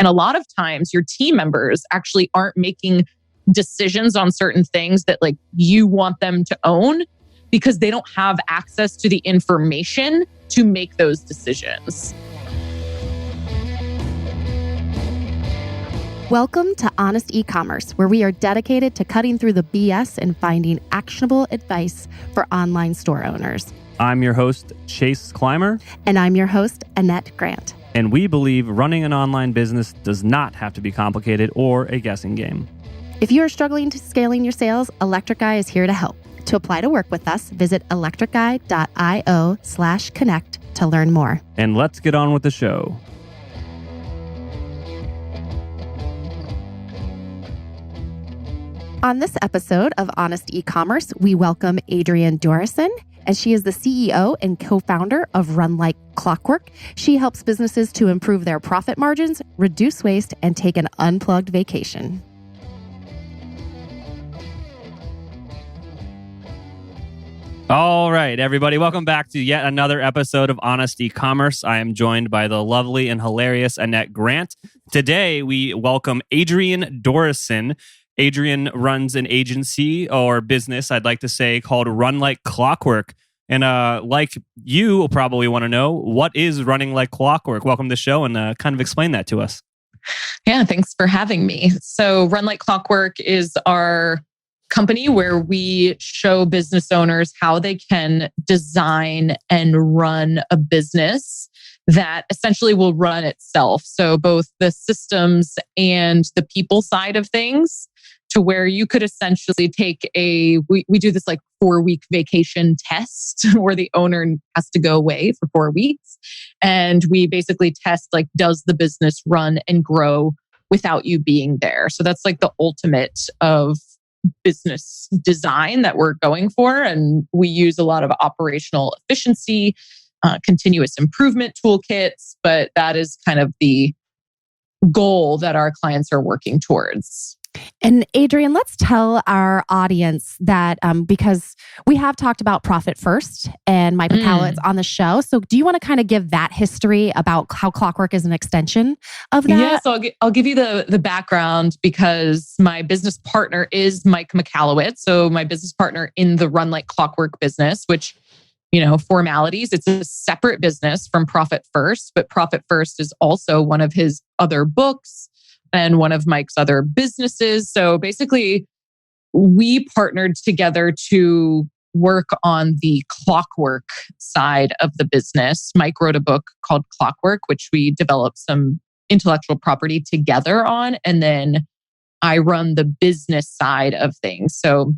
And a lot of times your team members actually aren't making decisions on certain things that like you want them to own because they don't have access to the information to make those decisions. Welcome to Honest Ecommerce, where we are dedicated to cutting through the BS and finding actionable advice for online store owners. I'm your host, Chase Clymer. And I'm your host, Annette Grant. And we believe running an online business does not have to be complicated or a guessing game. If you are struggling to scaling your sales, Electric Eye is here to help. To apply to work with us, visit electriceye.io/connect to learn more. And let's get on with the show. On this episode of Honest Ecommerce, we welcome Adrienne Dorison, and she is the CEO and co-founder of Run Like Clockwork. She helps businesses to improve their profit margins, reduce waste, and take an unplugged vacation. All right, everybody, welcome back to yet another episode of Honest Ecommerce. I am joined by the lovely and hilarious Annette Grant. Today, we welcome Adrienne Dorison. Adrienne runs an agency or business, I'd like to say, called Run Like Clockwork. And like you will probably want to know, what is running like clockwork? Welcome to the show and kind of explain that to us. Yeah, thanks for having me. So Run Like Clockwork is our company where we show business owners how they can design and run a business that essentially will run itself. So both the systems and the people side of things, to where you could essentially take we do this like 4-week vacation test where the owner has to go away for 4 weeks. And we basically test like, does the business run and grow without you being there? So that's like the ultimate of business design that we're going for. And we use a lot of operational efficiency, continuous improvement toolkits, but that is kind of the goal that our clients are working towards. And Adrienne, let's tell our audience that because we have talked about Profit First and Mike Michalowicz on the show. So do you want to kind of give that history about how Clockwork is an extension of that? Yeah, so I'll give you the background because my business partner is Mike Michalowicz. So my business partner in the Run Like Clockwork business, which, you know, formalities, it's a separate business from Profit First, but Profit First is also one of his other books and one of Mike's other businesses. So basically, we partnered together to work on the clockwork side of the business. Mike wrote a book called Clockwork, which we developed some intellectual property together on. And then I run the business side of things. So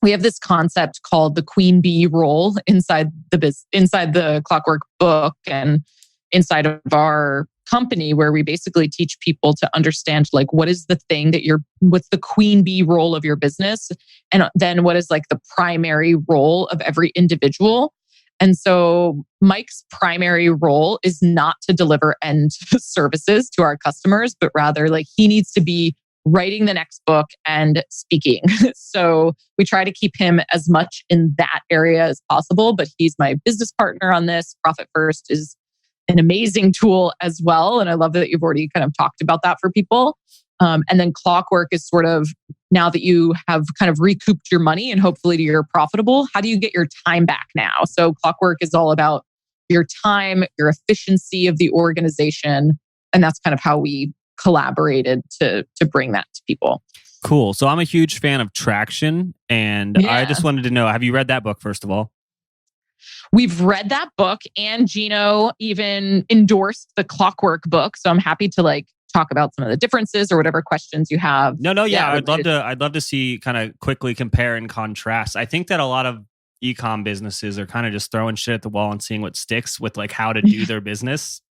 we have this concept called the queen bee role inside the Clockwork book and inside of our company, where we basically teach people to understand like what is the thing that what's the queen bee role of your business, and then what is like the primary role of every individual. And so Mike's primary role is not to deliver end services to our customers, but rather like he needs to be writing the next book and speaking. So we try to keep him as much in that area as possible, but he's my business partner on this. Profit First is an amazing tool as well. And I love that you've already kind of talked about that for people. And then Clockwork is sort of, now that you have kind of recouped your money and hopefully you're profitable, how do you get your time back now? So Clockwork is all about your time, your efficiency of the organization. And that's kind of how we collaborated to bring that to people. Cool. So I'm a huge fan of Traction. And I just wanted to know, have you read that book, first of all? We've read that book, and Gino even endorsed the Clockwork book. So I'm happy to like talk about some of the differences or whatever questions you have. Yeah, I'd love to see kind of quickly compare and contrast. I think that a lot of e-com businesses are kind of just throwing shit at the wall and seeing what sticks with like how to do their business.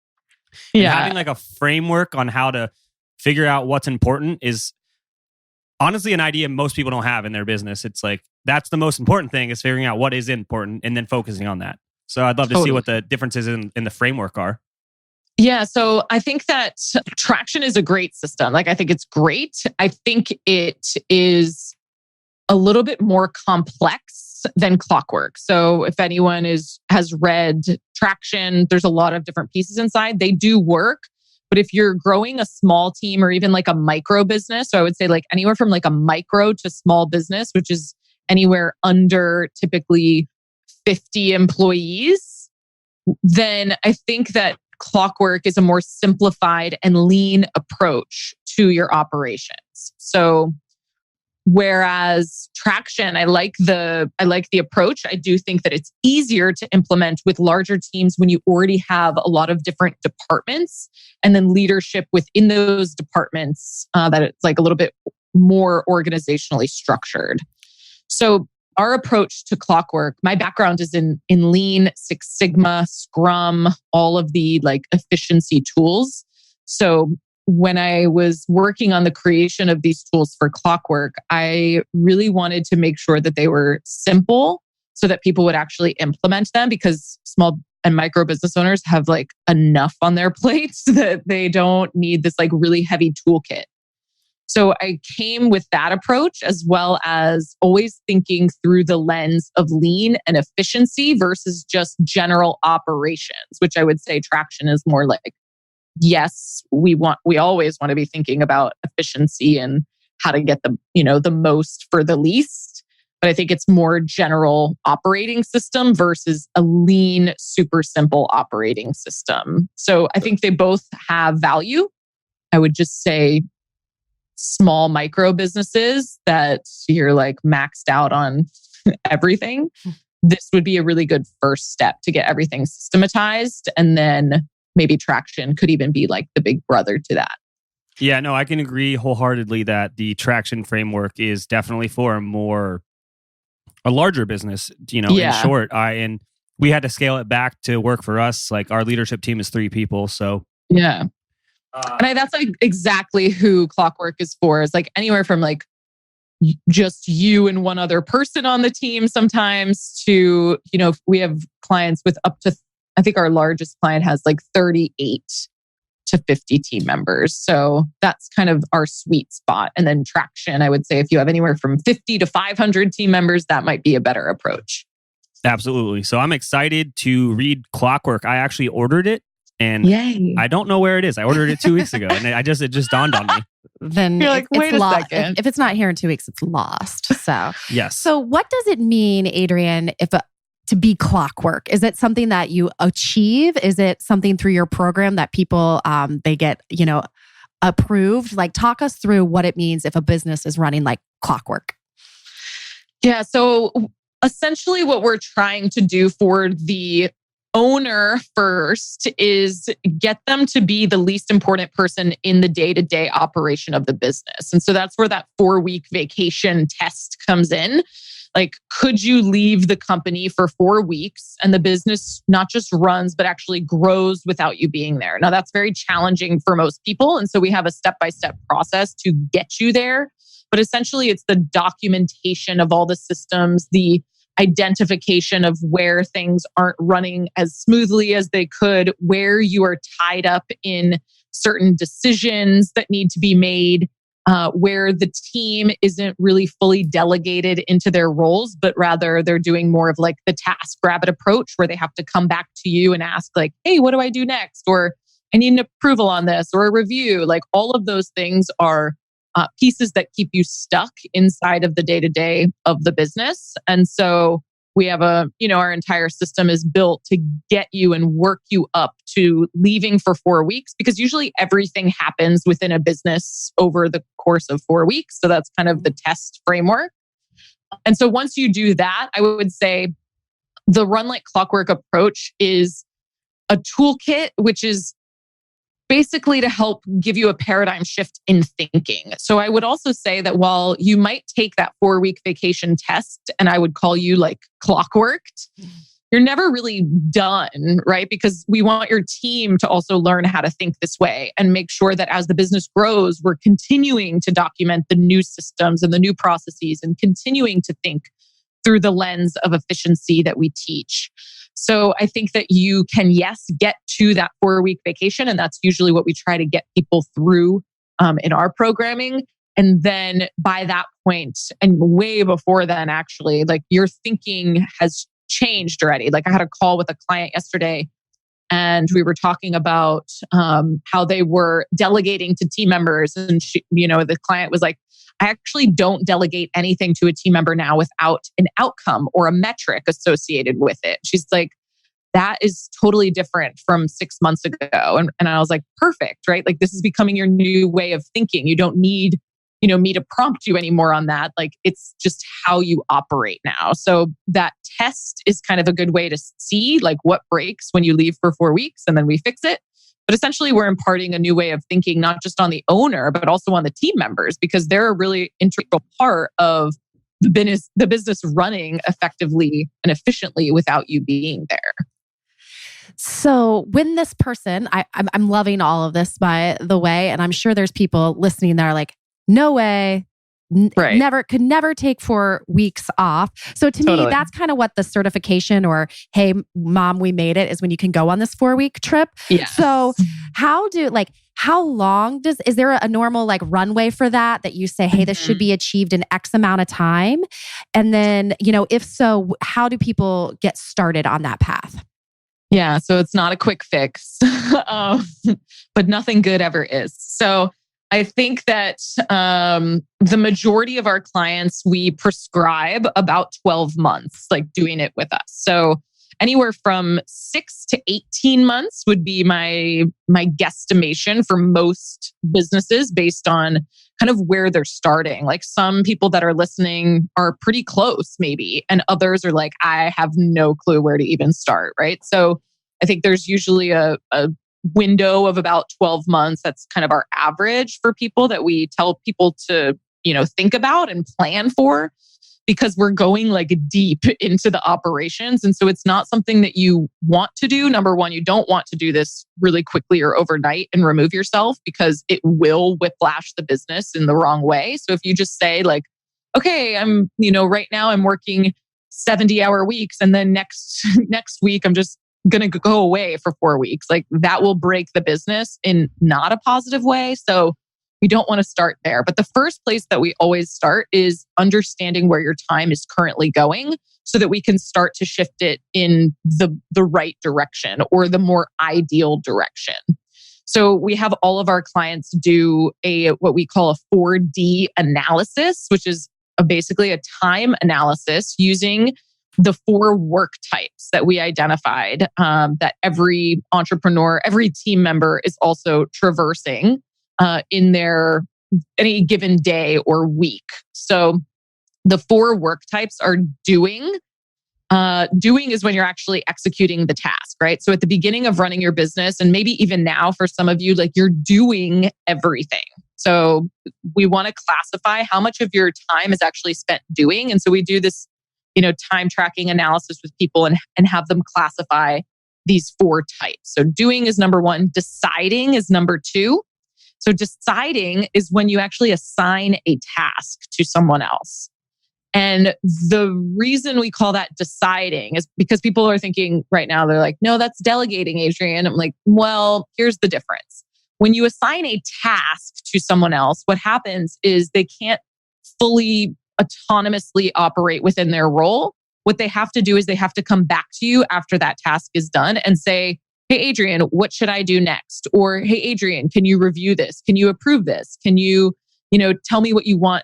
And having like a framework on how to figure out what's important is honestly an idea most people don't have in their business. It's like, that's the most important thing, is figuring out what is important and then focusing on that. So I'd love to see what the differences in the framework are. Yeah, so I think that Traction is a great system. Like, I think it's great. I think it is a little bit more complex than Clockwork. So if anyone has read Traction, there's a lot of different pieces inside. They do work, But if you're growing a small team or even like a micro business, so I would say like anywhere from like a micro to small business, which is anywhere under typically 50 employees, then I think that Clockwork is a more simplified and lean approach to your operations. So whereas Traction, I like the approach. I do think that it's easier to implement with larger teams when you already have a lot of different departments and then leadership within those departments that it's like a little bit more organizationally structured. So our approach to Clockwork, my background is in Lean, Six Sigma, Scrum, all of the like efficiency tools. So when I was working on the creation of these tools for Clockwork, I really wanted to make sure that they were simple so that people would actually implement them, because small and micro business owners have like enough on their plates that they don't need this like really heavy toolkit. So I came with that approach, as well as always thinking through the lens of lean and efficiency versus just general operations, which I would say Traction is more like, yes, we always want to be thinking about efficiency and how to get the most for the least. But I think it's more general operating system versus a lean, super simple operating system. So I think they both have value. I would just say small micro businesses that you're like maxed out on everything. This would be a really good first step to get everything systematized. And then maybe Traction could even be like the big brother to that. Yeah, no, I can agree wholeheartedly that the Traction framework is definitely for a larger business, in short. And we had to scale it back to work for us. Like our leadership team is 3 people. So yeah. And that's like exactly who Clockwork is for. Is like anywhere from like just you and one other person on the team sometimes to, we have clients with up to, I think our largest client has like 38 to 50 team members. So that's kind of our sweet spot. And then Traction, I would say if you have anywhere from 50 to 500 team members, that might be a better approach. Absolutely. So I'm excited to read Clockwork. I actually ordered it. And yay. I don't know where it is. I ordered it 2 weeks ago, and it just dawned on me. Then you're like, wait a second. If it's not here in 2 weeks, it's lost. So yes. So what does it mean, Adrienne, to be Clockwork? Is it something that you achieve? Is it something through your program that people they get approved? Like, talk us through what it means if a business is running like Clockwork. Yeah. So essentially, what we're trying to do for the owner first is get them to be the least important person in the day-to-day operation of the business. And so that's where that 4-week vacation test comes in. Like, could you leave the company for 4 weeks and the business not just runs, but actually grows without you being there? Now, that's very challenging for most people. And so we have a step-by-step process to get you there. But essentially, it's the documentation of all the systems, the identification of where things aren't running as smoothly as they could, where you are tied up in certain decisions that need to be made, where the team isn't really fully delegated into their roles, but rather they're doing more of like the task rabbit approach where they have to come back to you and ask like, hey, what do I do next? Or I need an approval on this or a review. Like all of those things are pieces that keep you stuck inside of the day-to-day of the business. And so we have our entire system is built to get you and work you up to leaving for 4 weeks, because usually everything happens within a business over the course of 4 weeks. So that's kind of the test framework. And so once you do that, I would say the Run Like Clockwork approach is a toolkit, which is basically to help give you a paradigm shift in thinking. So I would also say that while you might take that 4-week vacation test and I would call you like clockworked, you're never really done, right? Because we want your team to also learn how to think this way and make sure that as the business grows, we're continuing to document the new systems and the new processes and continuing to think through the lens of efficiency that we teach. So I think that you can, yes, get to that 4-week vacation. And that's usually what we try to get people through in our programming. And then by that point, and way before then, actually, like your thinking has changed already. Like I had a call with a client yesterday and we were talking about how they were delegating to team members. And the client was like, I actually don't delegate anything to a team member now without an outcome or a metric associated with it. She's like, that is totally different from 6 months ago. And I was like, perfect, right? Like this is becoming your new way of thinking. You don't need, me to prompt you anymore on that. Like it's just how you operate now. So that test is kind of a good way to see like what breaks when you leave for 4 weeks and then we fix it. But essentially we're imparting a new way of thinking, not just on the owner, but also on the team members, because they're a really integral part of the business running effectively and efficiently without you being there. So when this person, I'm loving all of this, by the way, and I'm sure there's people listening that are like, no way, right. could never take 4 weeks off. So to me, that's kind of what the certification or, hey, mom, we made it, is when you can go on this 4-week trip. Yeah. So how long is there a normal like runway for that you say, hey, this should be achieved in X amount of time? And then, if so, how do people get started on that path? Yeah, so it's not a quick fix, but nothing good ever is. So I think that the majority of our clients, we prescribe about 12 months, like doing it with us. So anywhere from 6 to 18 months would be my guesstimation for most businesses based on kind of where they're starting. Like some people that are listening are pretty close maybe, and others are like, I have no clue where to even start, right? So I think there's usually a window of about 12 months. That's kind of our average for people that we tell people to, think about and plan for, because we're going like deep into the operations. And so it's not something that you want to do. Number one, you don't want to do this really quickly or overnight and remove yourself, because it will whiplash the business in the wrong way. So if you just say like, okay, I'm, right now I'm working 70-hour weeks, and then next week I'm just going to go away for 4 weeks, like that will break the business in not a positive way. So we don't want to start there. But the first place that we always start is understanding where your time is currently going, so that we can start to shift it in the right direction or the more ideal direction. So we have all of our clients do what we call a 4D analysis, which is basically a time analysis using the 4 work types that we identified, that every entrepreneur, every team member is also traversing in their any given day or week. So the 4 work types are doing. Doing is when you're actually executing the task, right? So at the beginning of running your business, and maybe even now for some of you, like you're doing everything. So we want to classify how much of your time is actually spent doing. And so we do this, time tracking analysis with people and have them classify these 4 types. So doing is number 1, deciding is number 2. So deciding is when you actually assign a task to someone else. And the reason we call that deciding is because people are thinking right now, they're like, no, that's delegating, Adrienne. I'm like, well, here's the difference. When you assign a task to someone else, what happens is they can't fully autonomously operate within their role. What they have to do is they have to come back to you after that task is done and say, hey, Adrienne, what should I do next? Or, hey, Adrienne, can you review this? Can you approve this? Can you, tell me what you want,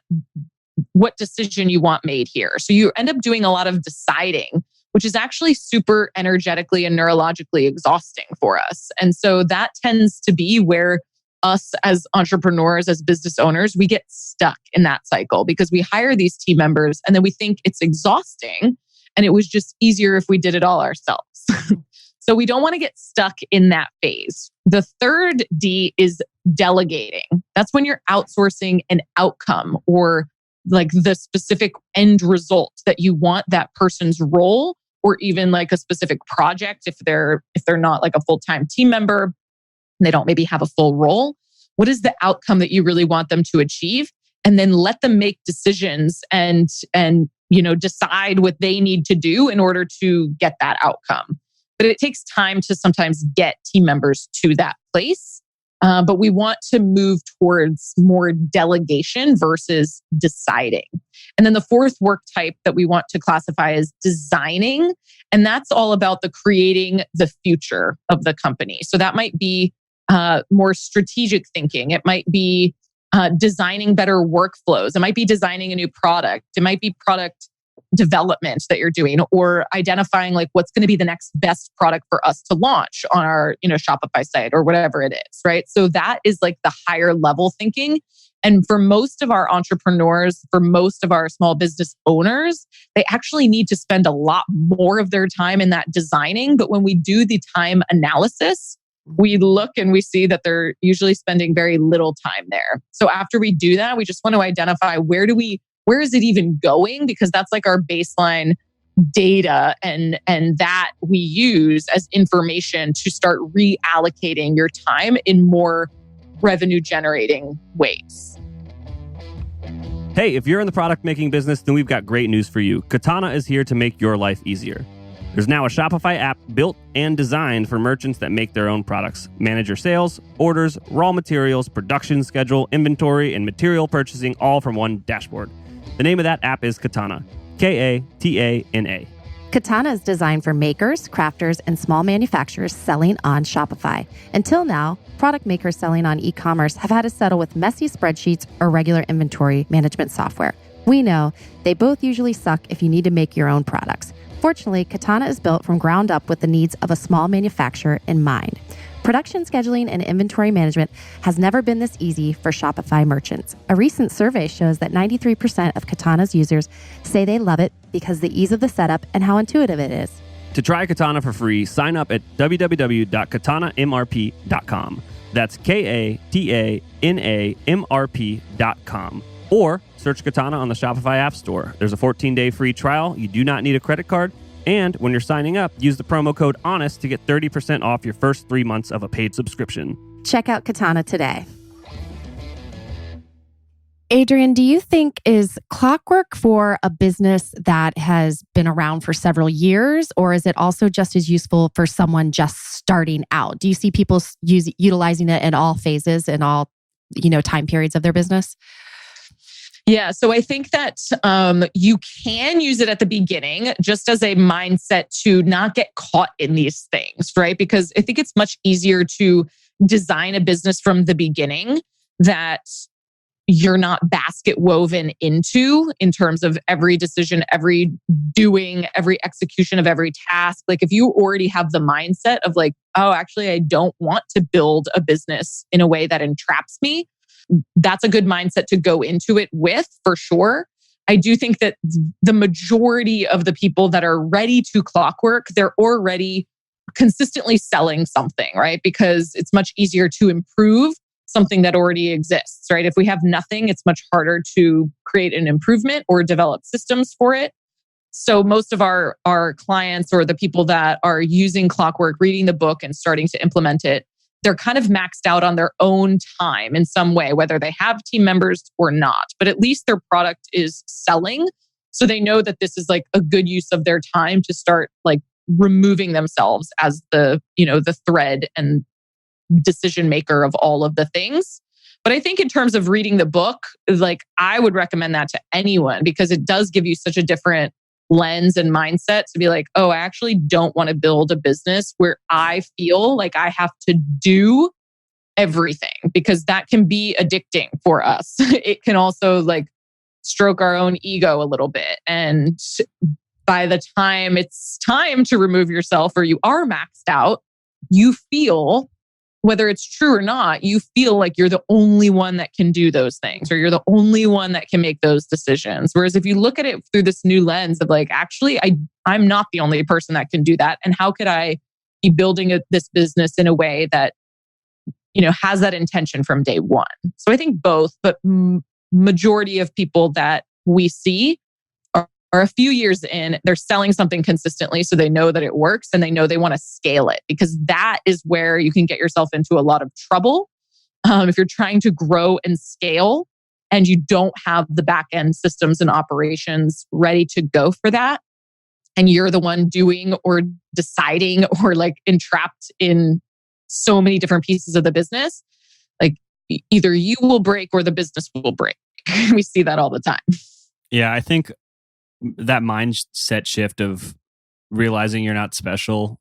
what decision you want made here? So you end up doing a lot of deciding, which is actually super energetically and neurologically exhausting for us. And so that tends to be where us as entrepreneurs, as business owners, we get stuck in that cycle because we hire these team members and then we think it's exhausting and it was just easier if we did it all ourselves. So we don't want to get stuck in that phase. The third D is delegating. That's when you're outsourcing an outcome or like the specific end result that you want that person's role, or even like a specific project if they're not like a full-time team member. They don't maybe have a full role. What is the outcome that you really want them to achieve? And then let them make decisions and decide what they need to do in order to get that outcome. But it takes time to sometimes get team members to that place. But we want to move towards more delegation versus deciding. And then the fourth work type that we want to classify is designing. And that's all about the creating the future of the company. So that might be more strategic thinking. It might be designing better workflows. It might be designing a new product. It might be product development that you're doing, or identifying like what's going to be the next best product for us to launch on our, Shopify site or whatever it is, right? So that is like the higher level thinking. And for most of our entrepreneurs, for most of our small business owners, they actually need to spend a lot more of their time in that designing. But when we do the time analysis, we look and we see that they're usually spending very little time there. So after we do that, we just want to identify where is it even going? Because that's like our baseline data and that we use as information to start reallocating your time in more revenue generating ways. Hey, if you're in the product making business, then we've got great news for you. Katana is here to make your life easier. There's now a Shopify app built and designed for merchants that make their own products. Manage your sales, orders, raw materials, production schedule, inventory, and material purchasing all from one dashboard. The name of that app is Katana. Katana. Katana is designed for makers, crafters, and small manufacturers selling on Shopify. Until now, product makers selling on e-commerce have had to settle with messy spreadsheets or regular inventory management software. We know they both usually suck if you need to make your own products. Fortunately, Katana is built from ground up with the needs of a small manufacturer in mind. Production scheduling and inventory management has never been this easy for Shopify merchants. A recent survey shows that 93% of Katana's users say they love it because of the ease of the setup and how intuitive it is. To try Katana for free, sign up at www.katanamrp.com. That's KATANAMRP.com. Or search Katana on the Shopify App Store. There's a 14-day free trial. You do not need a credit card. And when you're signing up, use the promo code HONEST to get 30% off your first 3 months of a paid subscription. Check out Katana today. Adrienne, do you think is Clockwork for a business that has been around for several years, or is it also just as useful for someone just starting out? Do you see people utilizing it in all phases and all, time periods of their business? Yeah, so I think that you can use it at the beginning just as a mindset to not get caught in these things, right? Because I think it's much easier to design a business from the beginning that you're not basket woven into in terms of every decision, every doing, every execution of every task. Like if you already have the mindset of like, oh, actually, I don't want to build a business in a way that entraps me, that's a good mindset to go into it with, for sure. I do think that the majority of the people that are ready to clockwork, they're already consistently selling something, right? Because it's much easier to improve something that already exists, right? If we have nothing, it's much harder to create an improvement or develop systems for it. So most of our clients or the people that are using Clockwork, reading the book and starting to implement it, they're kind of maxed out on their own time in some way, whether they have team members or not. But at least their product is selling. So they know that this is like a good use of their time to start like removing themselves as the thread and decision maker of all of the things. But I think in terms of reading the book, like I would recommend that to anyone because it does give you such a different lens and mindset to be like, oh, I actually don't want to build a business where I feel like I have to do everything, because that can be addicting for us. It can also like stroke our own ego a little bit. And by the time it's time to remove yourself or you are maxed out, you feel, whether it's true or not, you feel like you're the only one that can do those things or you're the only one that can make those decisions. Whereas if you look at it through this new lens of like, actually, I'm not the only person that can do that. And how could I be building this business in a way that, has that intention from day one? So I think both, but majority of people that we see are a few years in, they're selling something consistently so they know that it works and they know they want to scale it, because that is where you can get yourself into a lot of trouble. If you're trying to grow and scale and you don't have the back end systems and operations ready to go for that, and you're the one doing or deciding or like entrapped in so many different pieces of the business, like either you will break or the business will break. We see that all the time. Yeah, I think that mindset shift of realizing you're not special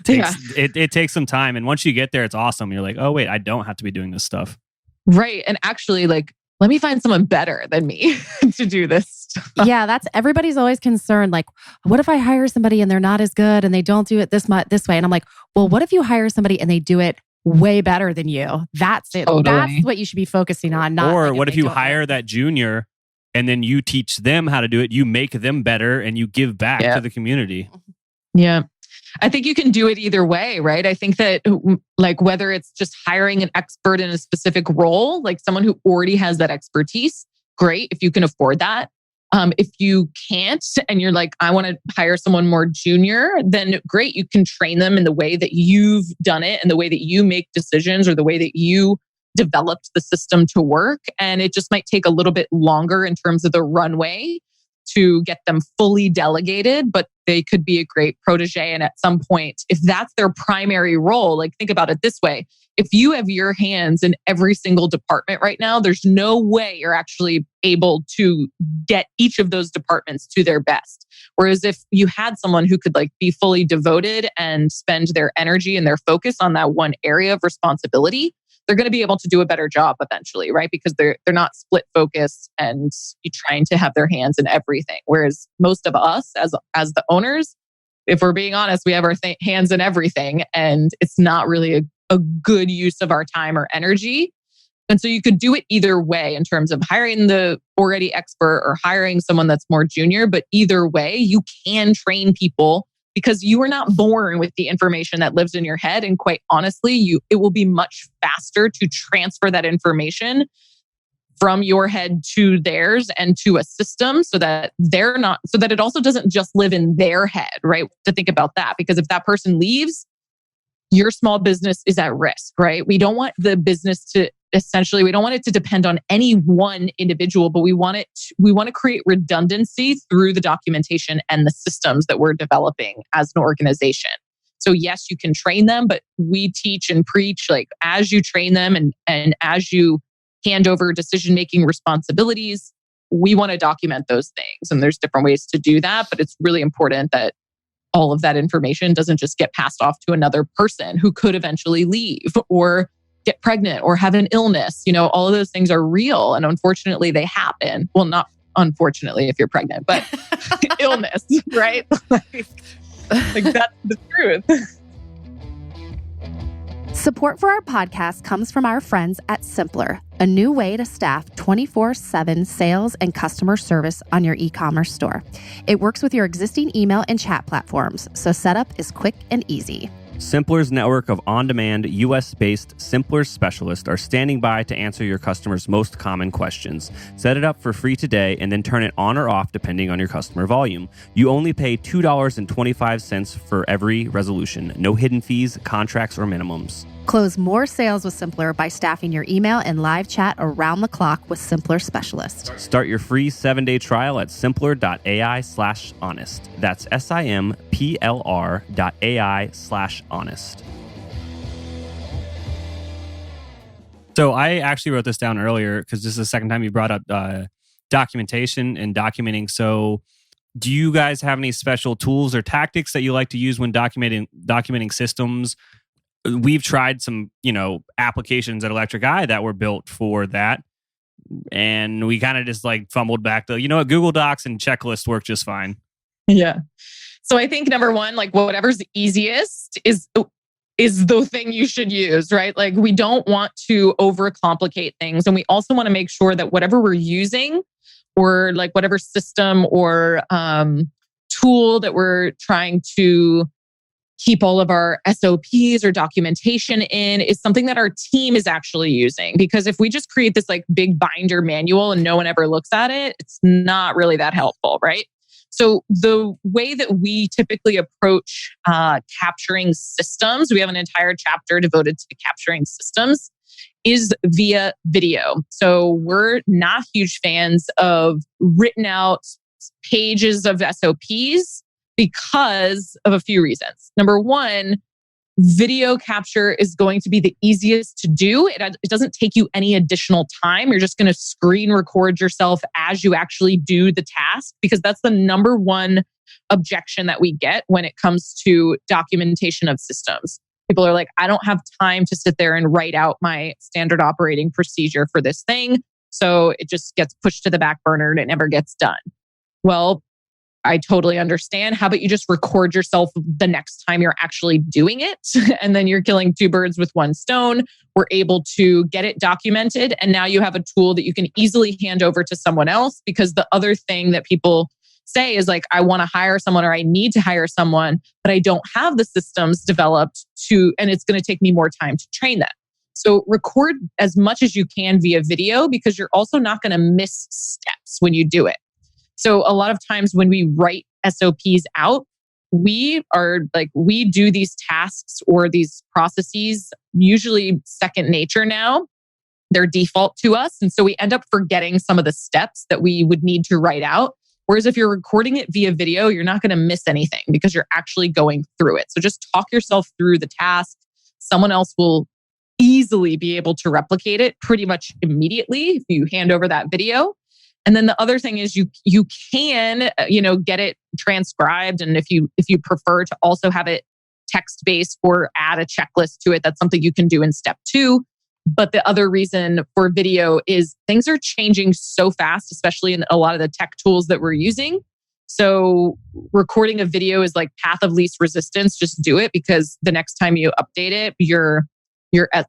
it takes some time. And once you get there, it's awesome. You're like, oh wait, I don't have to be doing this stuff. Right. And actually, like, let me find someone better than me to do this stuff. Yeah, that's everybody's always concerned. Like, what if I hire somebody and they're not as good and they don't do it this way? And I'm like, well, what if you hire somebody and they do it way better than you? That's it. Totally. That's what you should be focusing on. Not or like what if you hire that junior and then you teach them how to do it, you make them better, and you give back to the community. Yeah. I think you can do it either way, right? I think that like whether it's just hiring an expert in a specific role, like someone who already has that expertise, great if you can afford that. If you can't and you're like, I want to hire someone more junior, then great. You can train them in the way that you've done it and the way that you make decisions or the way that you developed the system to work. And it just might take a little bit longer in terms of the runway to get them fully delegated, but they could be a great protege. And at some point, if that's their primary role, like think about it this way. If you have your hands in every single department right now, there's no way you're actually able to get each of those departments to their best. Whereas if you had someone who could like be fully devoted and spend their energy and their focus on that one area of responsibility, they're going to be able to do a better job eventually, right? Because they're not split focused and trying to have their hands in everything. Whereas most of us as the owners, if we're being honest, we have our hands in everything and it's not really a good use of our time or energy. And so you could do it either way in terms of hiring the already expert or hiring someone that's more junior. But either way, you can train people because you are not born with the information that lives in your head. And quite honestly, it will be much faster to transfer that information from your head to theirs and to a system so that it also doesn't just live in their head, right? To think about that, because if that person leaves, your small business is at risk, right? We don't want the business to we don't want it to depend on any one individual, but we want to create redundancy through the documentation and the systems that we're developing as an organization. So yes, you can train them, but we teach and preach like as you train them and as you hand over decision-making responsibilities, we want to document those things. And there's different ways to do that, but it's really important that all of that information doesn't just get passed off to another person who could eventually leave or get pregnant or have an illness. All of those things are real. And unfortunately, they happen. Well, not unfortunately if you're pregnant, but illness, right? like that's the truth. Support for our podcast comes from our friends at Simpler, a new way to staff 24/7 sales and customer service on your e-commerce store. It works with your existing email and chat platforms, so setup is quick and easy. Simpler's network of on-demand, US-based Simpler specialists are standing by to answer your customers' most common questions. Set it up for free today and then turn it on or off depending on your customer volume. You only pay $2.25 for every resolution. No hidden fees, contracts, or minimums. Close more sales with Simpler by staffing your email and live chat around the clock with Simpler specialists. Start your free 7-day trial at simpler.ai/honest. That's simpler.ai/honest. So I actually wrote this down earlier because this is the second time you brought up documentation and documenting. So do you guys have any special tools or tactics that you like to use when documenting systems? We've tried some, applications at Electric Eye that were built for that. And we kind of just like fumbled back to, Google Docs and checklists work just fine. Yeah. So I think number one, like whatever's easiest is the thing you should use, right? Like we don't want to overcomplicate things. And we also want to make sure that whatever we're using or like whatever system or tool that we're trying to keep all of our SOPs or documentation in is something that our team is actually using. Because if we just create this like big binder manual and no one ever looks at it, it's not really that helpful, right? So the way that we typically approach capturing systems, we have an entire chapter devoted to capturing systems, is via video. So we're not huge fans of written out pages of SOPs because of a few reasons. Number one, video capture is going to be the easiest to do. It doesn't take you any additional time. You're just going to screen record yourself as you actually do the task, because that's the number one objection that we get when it comes to documentation of systems. People are like, I don't have time to sit there and write out my standard operating procedure for this thing. So it just gets pushed to the back burner and it never gets done. Well, I totally understand. How about you just record yourself the next time you're actually doing it? And then you're killing two birds with one stone. We're able to get it documented. And now you have a tool that you can easily hand over to someone else, because the other thing that people say is like, I want to hire someone or I need to hire someone, but I don't have the systems developed and it's going to take me more time to train them. So record as much as you can via video, because you're also not going to miss steps when you do it. So a lot of times when we write SOPs out, we do these tasks or these processes, usually second nature now. They're default to us. And so we end up forgetting some of the steps that we would need to write out. Whereas if you're recording it via video, you're not going to miss anything because you're actually going through it. So just talk yourself through the task. Someone else will easily be able to replicate it pretty much immediately if you hand over that video. And then the other thing is you can get it transcribed, and if you prefer to also have it text-based or add a checklist to it, that's something you can do in step 2. But the other reason for video is things are changing so fast, especially in a lot of the tech tools that we're using. So recording a video is like path of least resistance. Just do it, because the next time you update it, your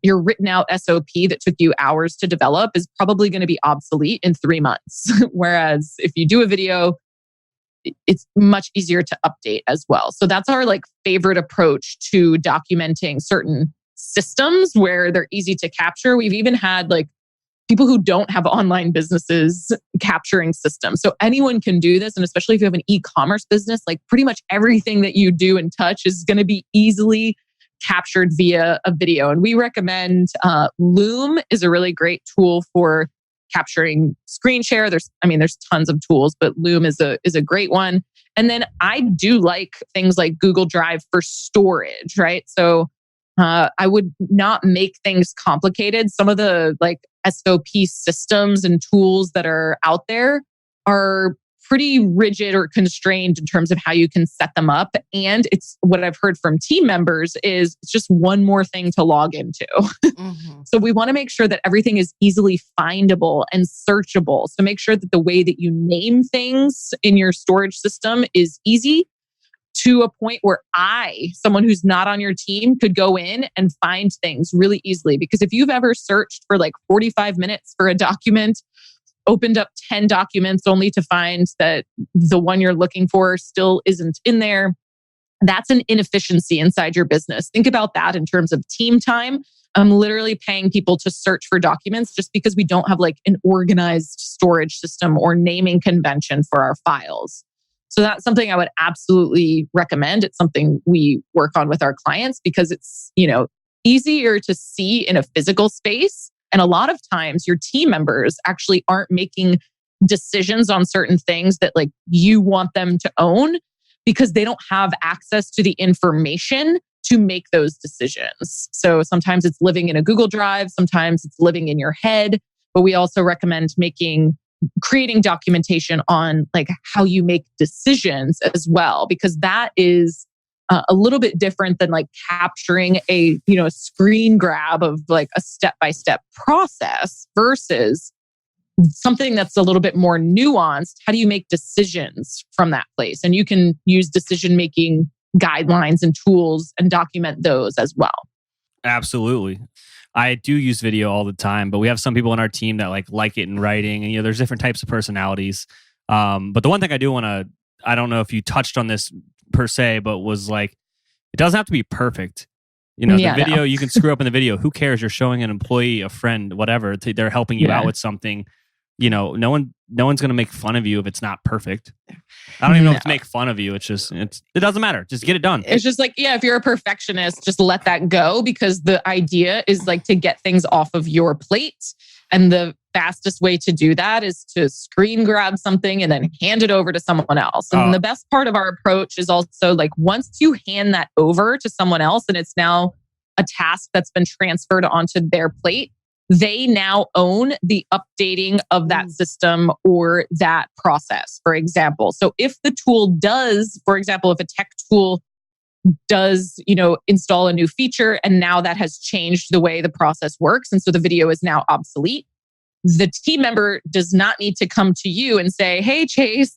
written out SOP that took you hours to develop is probably going to be obsolete in 3 months. Whereas if you do a video, it's much easier to update as well. So that's our favorite approach to documenting certain systems where they're easy to capture. We've even had people who don't have online businesses capturing systems. So anyone can do this. And especially if you have an e-commerce business, pretty much everything that you do and touch is going to be easily captured via a video. And we recommend Loom is a really great tool for capturing screen share. There's tons of tools, but Loom is a great one. And then I do like things like Google Drive for storage, right? So I would not make things complicated. Some of the SOP systems and tools that are out there are pretty rigid or constrained in terms of how you can set them up. And it's what I've heard from team members is it's just one more thing to log into. Mm-hmm. So we want to make sure that everything is easily findable and searchable. So make sure that the way that you name things in your storage system is easy, to a point where someone who's not on your team, could go in and find things really easily. Because if you've ever searched for 45 minutes for a document, opened up 10 documents only to find that the one you're looking for still isn't in there, that's an inefficiency inside your business. Think about that in terms of team time. I'm literally paying people to search for documents just because we don't have an organized storage system or naming convention for our files. So that's something I would absolutely recommend. It's something we work on with our clients because it's, easier to see in a physical space. And a lot of times your team members actually aren't making decisions on certain things that you want them to own because they don't have access to the information to make those decisions. So sometimes it's living in a Google Drive, sometimes it's living in your head, but we also recommend creating documentation on how you make decisions as well, because that is a little bit different than capturing a screen grab of a step-by-step process versus something that's a little bit more nuanced. How do you make decisions from that place? And you can use decision-making guidelines and tools and document those as well. Absolutely. I do use video all the time, but we have some people on our team that like it in writing, and there's different types of personalities. But the one thing I do want to, I don't know if you touched on this per se, but was it doesn't have to be perfect. The video, you can screw up in the video. Who cares? You're showing an employee, a friend, whatever. They're helping you out with something. No one's going to make fun of you if it's not perfect. I don't even know if to make fun of you. It's just, it doesn't matter. Just get it done. It's just if you're a perfectionist, just let that go, because the idea is to get things off of your plate. And the fastest way to do that is to screen grab something and then hand it over to someone else. And the best part of our approach is also like once you hand that over to someone else and it's now a task that's been transferred onto their plate, they now own the updating of that system or that process, for example. So if the tool does, for example, if a tech tool does, install a new feature and now that has changed the way the process works, and so the video is now obsolete, the team member does not need to come to you and say, hey, Chase,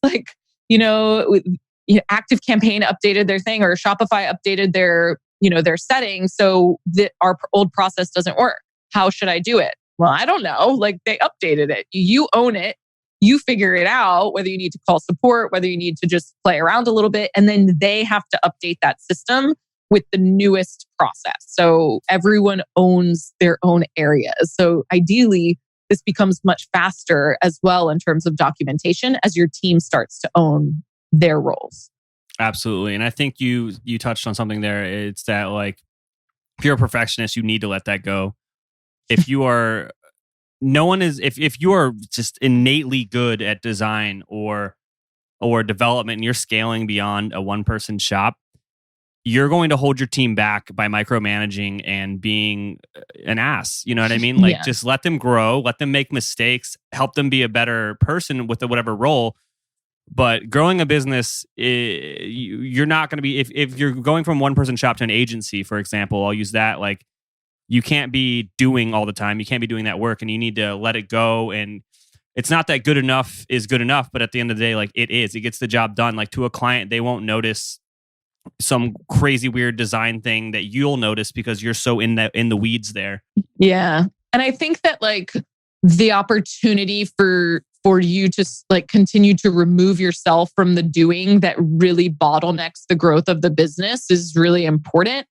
Active Campaign updated their thing or Shopify updated their settings. So our old process doesn't work. How should I do it? Well, I don't know. Like they updated it. You own it. You figure it out, whether you need to call support, whether you need to just play around a little bit. And then they have to update that system with the newest process. So everyone owns their own areas. So ideally, this becomes much faster as well in terms of documentation as your team starts to own their roles. Absolutely. And I think you touched on something there. It's that like, if you're a perfectionist, you need to let that go. If you are, if you are just innately good at design or development and you're scaling beyond a one-person shop, you're going to hold your team back by micromanaging and being an ass. You know what I mean? Like just let them grow, let them make mistakes, help them be a better person with whatever role. But growing a business, you're not going to be, if you're going from one-person shop to an agency, for example, I'll use that, like, you can't be doing all the time. You can't be doing that work and you need to let it go. And it's not that good enough is good enough, but at the end of the day, like it gets the job done. Like to a client, they won't notice some crazy weird design thing that you'll notice because you're so in the weeds there. Yeah. And I think that like the opportunity for you to like continue to remove yourself from the doing that really bottlenecks the growth of the business is really important.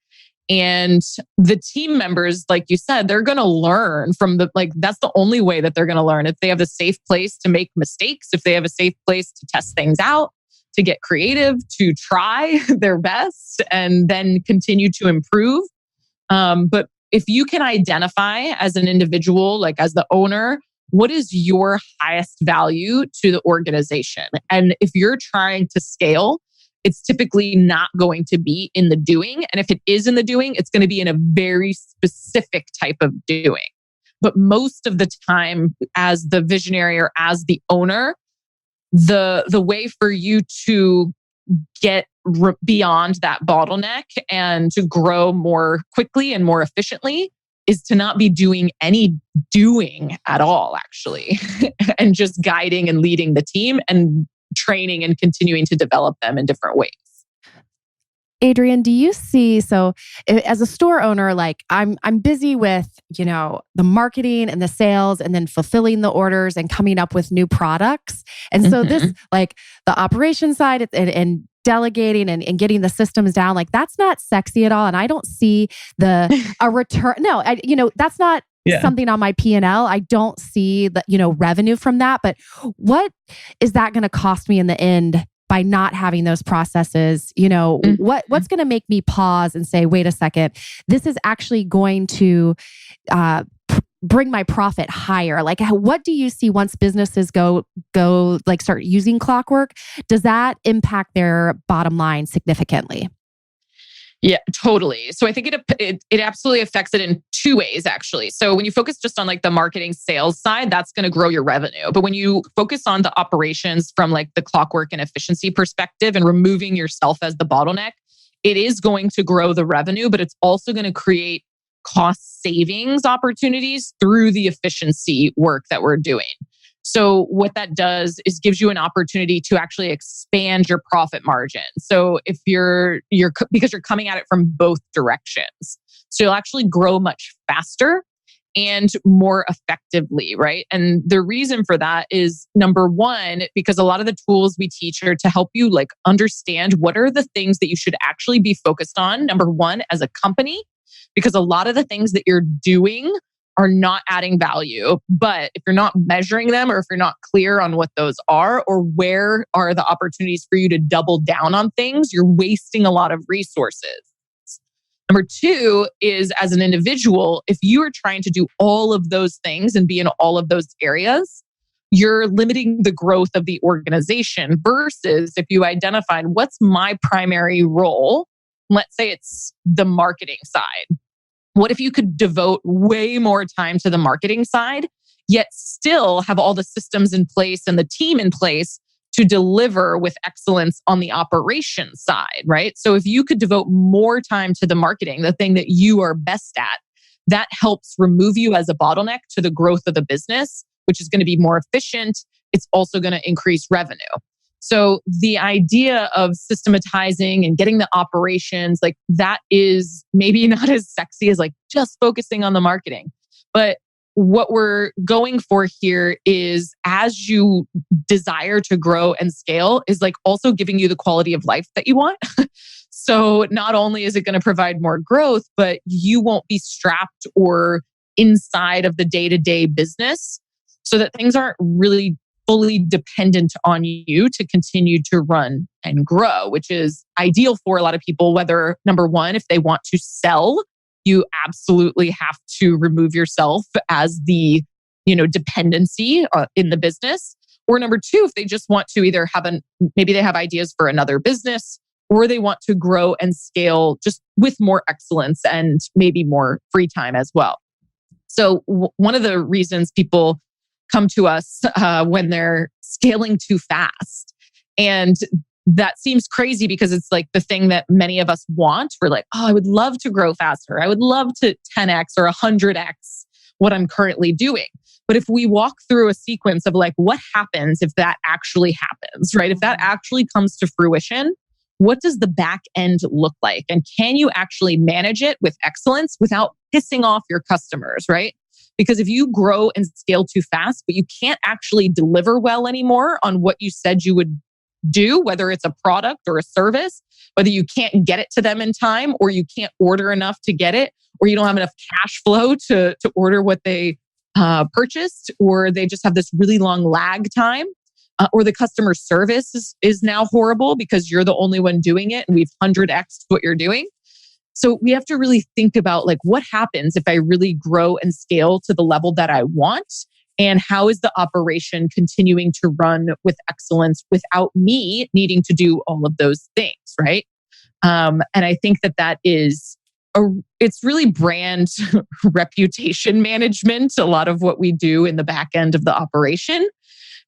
And the team members, like you said, they're going to learn from that's the only way that they're going to learn. If they have a safe place to make mistakes, if they have a safe place to test things out, to get creative, to try their best, and then continue to improve. But if you can identify as an individual, like as the owner, what is your highest value to the organization? And if you're trying to scale, it's typically not going to be in the doing. And if it is in the doing, it's going to be in a very specific type of doing. But most of the time, as the visionary or as the owner, the way for you to get beyond that bottleneck and to grow more quickly and more efficiently is to not be doing any doing at all, actually, and just guiding and leading the team and training and continuing to develop them in different ways. Adrienne, do you see, so as a store owner, like I'm busy with, the marketing and the sales and then fulfilling the orders and coming up with new products. And so this, like the operation side and delegating and getting the systems down, like that's not sexy at all. And I don't see a return. No, that's not something on my P&L. I don't see the, revenue from that. But what is that going to cost me in the end by not having those processes? What's going to make me pause and say, wait a second, this is actually going to bring my profit higher? Like, what do you see once businesses go like start using Clockwork? Does that impact their bottom line significantly? Yeah, totally. So I think it absolutely affects it in two ways, actually. So when you focus just on like the marketing sales side, that's going to grow your revenue. But when you focus on the operations from like the clockwork and efficiency perspective and removing yourself as the bottleneck, it is going to grow the revenue, but it's also going to create cost savings opportunities through the efficiency work that we're doing. So what that does is gives you an opportunity to actually expand your profit margin. So if you're because you're coming at it from both directions, so you'll actually grow much faster and more effectively, right? And the reason for that is number one, because a lot of the tools we teach are to help you like understand what are the things that you should actually be focused on. Number one, as a company, because a lot of the things that you're doing are not adding value. But if you're not measuring them or if you're not clear on what those are or where are the opportunities for you to double down on things, you're wasting a lot of resources. Number two is as an individual, if you are trying to do all of those things and be in all of those areas, you're limiting the growth of the organization versus if you identified what's my primary role, let's say it's the marketing side. What if you could devote way more time to the marketing side, yet still have all the systems in place and the team in place to deliver with excellence on the operations side, right? So if you could devote more time to the marketing, the thing that you are best at, that helps remove you as a bottleneck to the growth of the business, which is going to be more efficient. It's also going to increase revenue. So the idea of systematizing and getting the operations, like that is maybe not as sexy as like just focusing on the marketing. But what we're going for here is as you desire to grow and scale is like also giving you the quality of life that you want. So not only is it going to provide more growth, but you won't be strapped or inside of the day-to-day business so that things aren't really fully dependent on you to continue to run and grow, which is ideal for a lot of people, whether number one, if they want to sell, you absolutely have to remove yourself as the, dependency in the business. Or number two, if they just want to either maybe they have ideas for another business or they want to grow and scale just with more excellence and maybe more free time as well. So one of the reasons people come to us when they're scaling too fast, and that seems crazy because it's like the thing that many of us want. We're like, oh, I would love to grow faster. I would love to 10x or 100x what I'm currently doing. But if we walk through a sequence of like, what happens if that actually happens, right? If that actually comes to fruition, what does the back end look like? And can you actually manage it with excellence without pissing off your customers, right? Because if you grow and scale too fast, but you can't actually deliver well anymore on what you said you would do, whether it's a product or a service, whether you can't get it to them in time or you can't order enough to get it, or you don't have enough cash flow to order what they purchased, or they just have this really long lag time, or the customer service is now horrible because you're the only one doing it and we've 100x what you're doing. So we have to really think about like what happens if I really grow and scale to the level that I want, and how is the operation continuing to run with excellence without me needing to do all of those things, right? And I think that is it's really brand reputation management, a lot of what we do in the back end of the operation,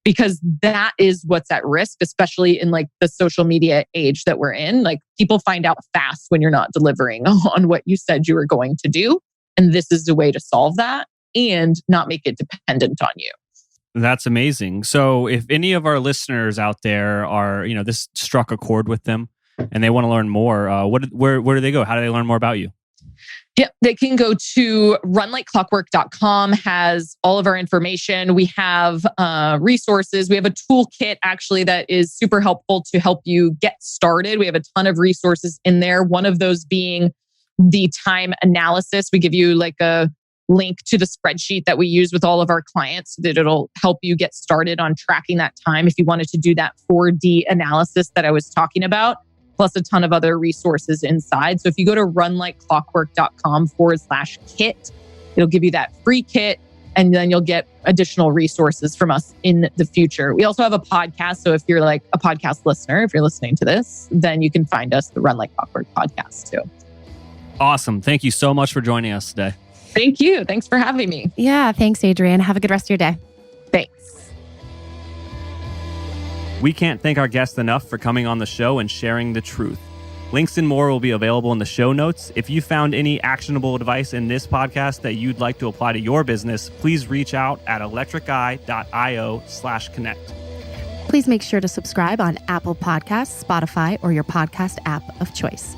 because that is what's at risk, especially in like the social media age that we're in. Like people find out fast when you're not delivering on what you said you were going to do. And this is the way to solve that and not make it dependent on you. That's amazing. So if any of our listeners out there are, this struck a chord with them and they want to learn more, where do they go? How do they learn more about you? Yeah, they can go to runlikeclockwork.com, has all of our information. We have resources. We have a toolkit actually that is super helpful to help you get started. We have a ton of resources in there. One of those being the time analysis. We give you like a link to the spreadsheet that we use with all of our clients so that it'll help you get started on tracking that time if you wanted to do that 4D analysis that I was talking about, plus a ton of other resources inside. So if you go to runlikeclockwork.com/kit, it'll give you that free kit, and then you'll get additional resources from us in the future. We also have a podcast. So if you're like a podcast listener, if you're listening to this, then you can find us, the Run Like Clockwork podcast too. Awesome. Thank you so much for joining us today. Thank you. Thanks for having me. Yeah, thanks, Adrienne. Have a good rest of your day. Thanks. We can't thank our guests enough for coming on the show and sharing the truth. Links and more will be available in the show notes. If you found any actionable advice in this podcast that you'd like to apply to your business, please reach out at electriceye.io/connect. Please make sure to subscribe on Apple Podcasts, Spotify, or your podcast app of choice.